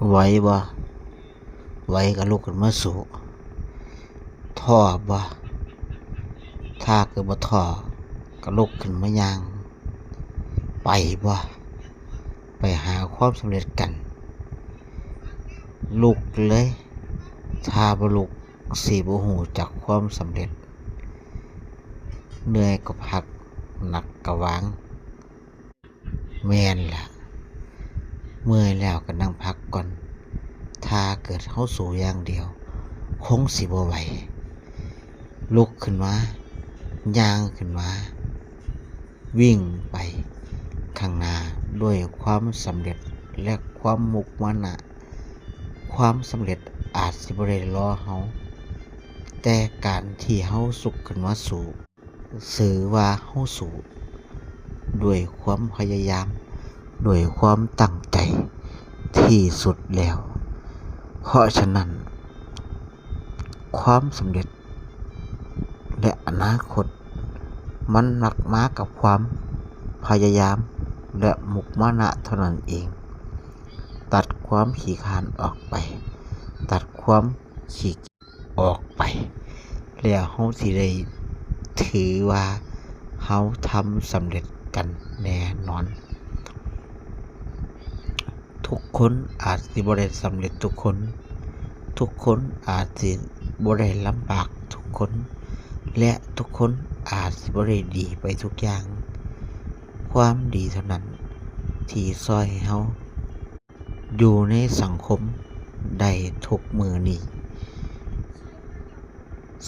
ไหวบ่ไหวก็ลุกขึ้นมาสู้ท้อบ่ถ้าเกิดบ่ท้อก็ลุกขึ้นมาย่างไปบ่ไปหาความสำเร็จกันลุกเลยถ้าบ่ลุกสิบ่ฮู้จักความสำเร็จเหนื่อยก็พักหนักก็วางแม่นล่ะเมื่อยแล้วก็นั่งพักก่อนถ้าเกิดเฮาสู้อย่างเดียวคงสิบ่ไหวลุกขึ้นมาย่างขึ้นมาวิ่งไปข้างหน้าด้วยความสำเร็จและความมุมานะความสำเร็จอาจสิบ่ได้รอเฮาแต่การที่เฮาสุกขึ้นมาสู้สื่อว่าเฮาสู้ด้วยความพยายามด้วยความตั้งใจที่สุดแล้วเพราะฉะนั้นความสำเร็จและอนาคตมันมักมากับความพยายามและมุมานะเท่านั้นเองตัดความขี้คร้านออกไปตัดความขี้เกียจออกไปแล้วเฮาสิได้ถือว่าเฮาทำสำเร็จกันแน่นอนทุกคนอาจสิบ่ได้สำเร็จทุกคนทุกคนอาจสิบ่ได้ลำบากทุกคนและทุกคนอาจสิบ่ได้ดีไปทุกอย่างความดีเท่านั้นที่ช่วยให้เฮาอยู่ในสังคมได้ทุกมื้อนี้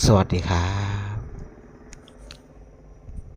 สวัสดีครับ